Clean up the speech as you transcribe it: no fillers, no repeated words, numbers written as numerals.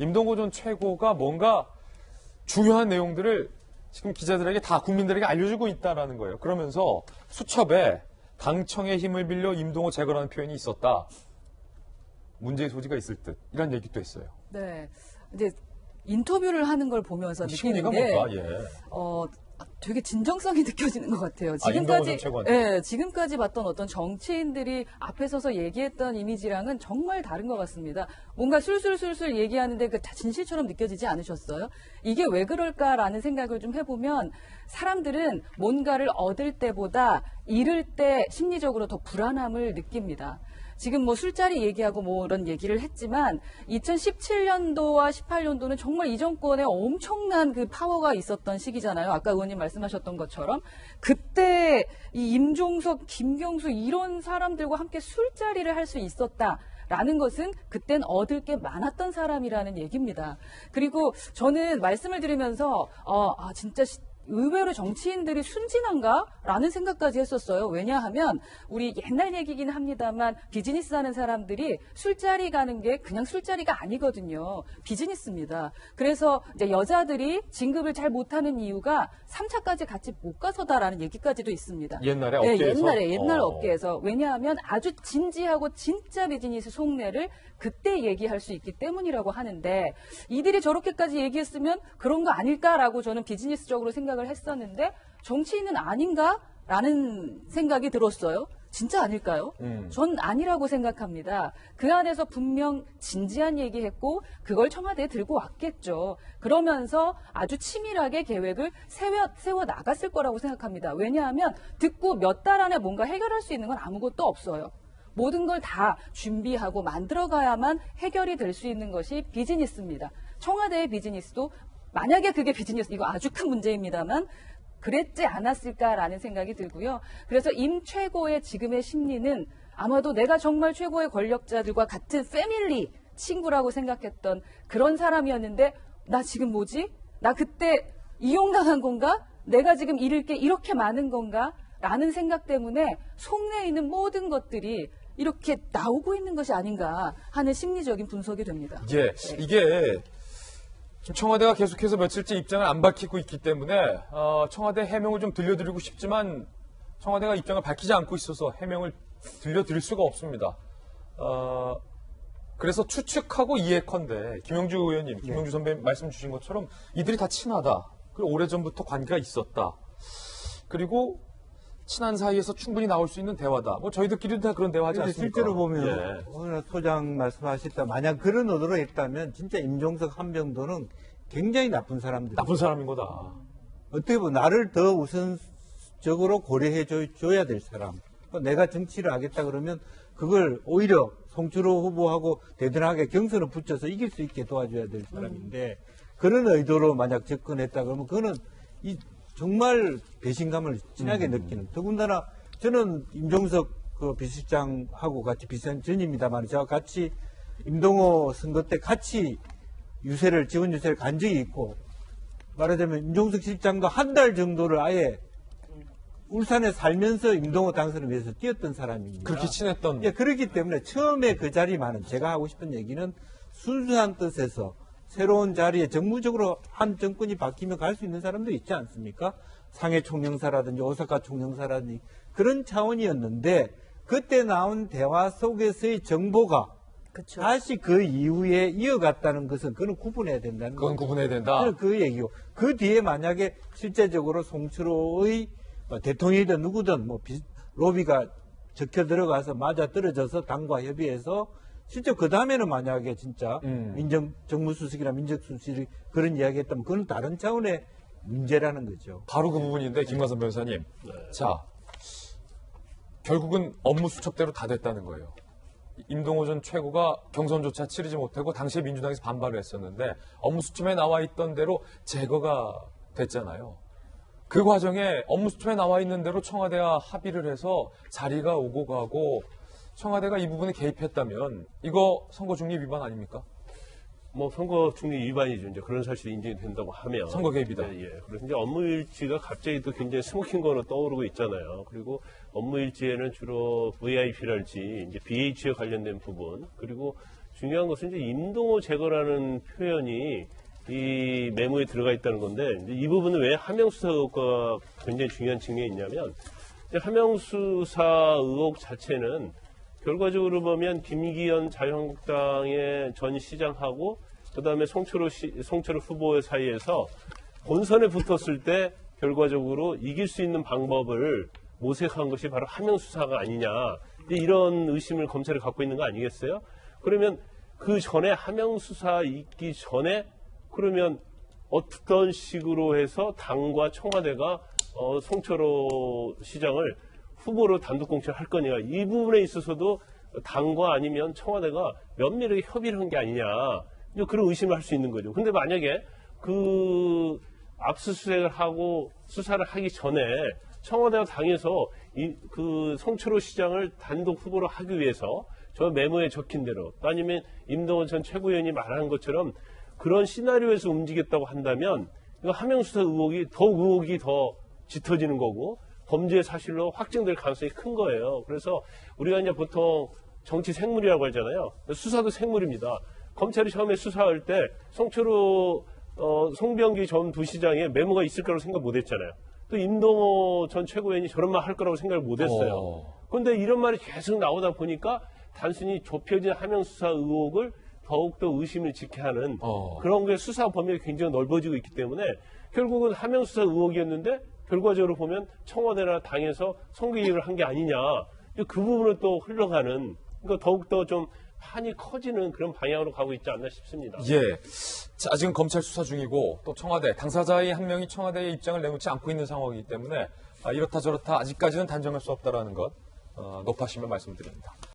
임동호 전 최고가 뭔가 중요한 내용들을 지금 기자들에게 다 국민들에게 알려주고 있다라는 거예요. 그러면서 수첩에 당청의 힘을 빌려 임동호 제거라는 표현이 있었다. 문제의 소지가 있을 듯. 이런 얘기도 했어요. 네. 이제 인터뷰를 하는 걸 보면서 느끼는 게 뭘까? 예. 되게 진정성이 느껴지는 것 같아요. 지금까지 봤던 어떤 정치인들이 앞에 서서 얘기했던 이미지랑은 정말 다른 것 같습니다. 뭔가 술술술술 얘기하는데 그 진실처럼 느껴지지 않으셨어요? 이게 왜 그럴까라는 생각을 좀 해보면 사람들은 뭔가를 얻을 때보다 잃을 때 심리적으로 더 불안함을 느낍니다. 지금 뭐 술자리 얘기하고 뭐 이런 얘기를 했지만 2017년도와 18년도는 정말 이 정권에 엄청난 그 파워가 있었던 시기잖아요. 아까 의원님 말씀하셨던 것처럼 그때 이 임종석, 김경수 이런 사람들과 함께 술자리를 할 수 있었다라는 것은 그땐 얻을 게 많았던 사람이라는 얘기입니다. 그리고 저는 말씀을 드리면서 진짜 의외로 정치인들이 순진한가? 라는 생각까지 했었어요. 왜냐하면 우리 옛날 얘기긴 합니다만 비즈니스 하는 사람들이 술자리 가는 게 그냥 술자리가 아니거든요. 비즈니스입니다. 그래서 이제 여자들이 진급을 잘 못하는 이유가 3차까지 같이 못 가서다라는 얘기까지도 있습니다. 옛날에 업계에서? 옛날 업계에서. 왜냐하면 아주 진지하고 진짜 비즈니스 속내를 그때 얘기할 수 있기 때문이라고 하는데 이들이 저렇게까지 얘기했으면 그런 거 아닐까라고 저는 비즈니스적으로 생각을 했었는데 정치인은 아닌가라는 생각이 들었어요. 진짜 아닐까요? 전 아니라고 생각합니다. 그 안에서 분명 진지한 얘기했고 그걸 청와대에 들고 왔겠죠. 그러면서 아주 치밀하게 계획을 세워 나갔을 거라고 생각합니다. 왜냐하면 듣고 몇 달 안에 뭔가 해결할 수 있는 건 아무것도 없어요. 모든 걸 다 준비하고 만들어가야만 해결이 될 수 있는 것이 비즈니스입니다. 청와대의 비즈니스도 만약에 그게 비즈니스, 이거 아주 큰 문제입니다만 그랬지 않았을까라는 생각이 들고요. 그래서 임 최고의 지금의 심리는 아마도 내가 정말 최고의 권력자들과 같은 패밀리 친구라고 생각했던 그런 사람이었는데 나 지금 뭐지? 나 그때 이용당한 건가? 내가 지금 잃을 게 이렇게 많은 건가? 라는 생각 때문에 속내에 있는 모든 것들이 이렇게 나오고 있는 것이 아닌가 하는 심리적인 분석이 됩니다. 이게 지금 청와대가 계속해서 며칠째 입장을 안 밝히고 있기 때문에 청와대 해명을 좀 들려드리고 싶지만 청와대가 입장을 밝히지 않고 있어서 해명을 들려드릴 수가 없습니다. 그래서 추측하고 이해컨대 김영주 의원님, 김영주 선배 말씀 주신 것처럼 이들이 다 친하다. 그리고 오래전부터 관계가 있었다. 그리고 친한 사이에서 충분히 나올 수 있는 대화다. 뭐 저희들끼리도 다 그런 대화하지 않습니까? 실제로 보면 오늘 소장 말씀하셨다. 만약 그런 의도로 했다면 진짜 임종석 한병도는 굉장히 나쁜 사람들. 나쁜 사람인 거다. 어떻게 보면 나를 더 우선적으로 고려해 줘야 될 사람. 내가 정치를 하겠다 그러면 그걸 오히려 송철호 후보하고 대등하게 경선을 붙여서 이길 수 있게 도와줘야 될 사람인데 그런 의도로 만약 접근했다 그러면 그거는 정말 배신감을 진하게 느끼는. 더군다나 저는 임종석 그 비서실장하고 같이 비서실장 전입니다만 제가 같이 임동호 선거 때 같이 지원 유세를 간 적이 있고 말하자면 임종석 실장과 한 달 정도를 아예 울산에 살면서 임동호 당선을 위해서 뛰었던 사람입니다. 그렇게 친했던. 그렇기 때문에 처음에 그 자리만은 제가 하고 싶은 얘기는 순수한 뜻에서 새로운 자리에 정무적으로 한 정권이 바뀌면 갈 수 있는 사람도 있지 않습니까? 상해 총영사라든지 오사카 총영사라든지 그런 차원이었는데 그때 나온 대화 속에서의 정보가 그쵸. 다시 그 이후에 이어갔다는 것은 그건 구분해야 된다는 그건 구분해야 된다. 그 얘기고 그 뒤에 만약에 실제적으로 송철호의 대통령이든 누구든 로비가 적혀 들어가서 맞아 떨어져서 당과 협의해서 실제 그 다음에는 만약에 진짜 정무수석이나 민정수석이 그런 이야기 했다면 그건 다른 차원의 문제라는 거죠. 바로 그 부분인데 김관선 변호사님. 자, 결국은 업무 수첩대로 다 됐다는 거예요. 임동호 전 최고가 경선조차 치르지 못하고 당시에 민주당에서 반발을 했었는데 업무 수첩에 나와 있던 대로 제거가 됐잖아요. 그 과정에 업무 수첩에 나와 있는 대로 청와대와 합의를 해서 자리가 오고 가고 청와대가 이 부분에 개입했다면 이거 선거 중립 위반 아닙니까? 선거 중립 위반이죠. 이제 그런 사실이 인정이 된다고 하면. 선거 개입이다. 그래서 이제 업무 일지가 갑자기 또 굉장히 스모킹 건으로 떠오르고 있잖아요. 그리고 업무 일지에는 주로 VIP랄지 이제 BH와 관련된 부분, 그리고 중요한 것은 이제 임동호 제거라는 표현이 이 메모에 들어가 있다는 건데 이제 이 부분은 왜 하명수사 의혹과 굉장히 중요한 측면이 있냐면 이제 하명수사 의혹 자체는 결과적으로 보면 김기현 자유한국당의 전 시장하고 그다음에 송철호 후보 사이에서 본선에 붙었을 때 결과적으로 이길 수 있는 방법을 모색한 것이 바로 하명수사가 아니냐 이런 의심을 검찰이 갖고 있는 거 아니겠어요? 그러면 그 전에 하명수사 있기 전에 그러면 어떤 식으로 해서 당과 청와대가 송철호 시장을 후보로 단독 공천할 거냐 이 부분에 있어서도 당과 아니면 청와대가 면밀하게 협의를 한 게 아니냐 이제 그런 의심을 할 수 있는 거죠. 근데 만약에 그 압수수색을 하고 수사를 하기 전에 청와대가 당에서 그 송철호 시장을 단독 후보로 하기 위해서 저 메모에 적힌 대로 또 아니면 임동원 전 최고위원이 말한 것처럼 그런 시나리오에서 움직였다고 한다면 이거 하명수사 의혹이 더 짙어지는 거고 범죄 사실로 확정될 가능성이 큰 거예요. 그래서 우리가 이제 보통 정치 생물이라고 하잖아요. 수사도 생물입니다. 검찰이 처음에 수사할 때 송철호 송병기 전 부시장의 메모가 있을 거라고 생각 못 했잖아요. 또 임동호 전 최고위원이 저런 말 할 거라고 생각을 못 했어요. 그런데 이런 말이 계속 나오다 보니까 단순히 좁혀진 하명수사 의혹을 더욱더 의심을 짓게 하는 그런 게 수사 범위가 굉장히 넓어지고 있기 때문에 결국은 하명수사 의혹이었는데 결과적으로 보면 청와대나 당에서 선거개입을 한 게 아니냐 그 부분을 또 흘러가는 그러니까 더욱더 좀 판이 커지는 그런 방향으로 가고 있지 않나 싶습니다. 예. 자, 지금 검찰 수사 중이고 또 청와대 당사자의 한 명이 청와대의 입장을 내놓지 않고 있는 상황이기 때문에 이렇다 저렇다 아직까지는 단정할 수 없다라는 것 높아심을 말씀드립니다.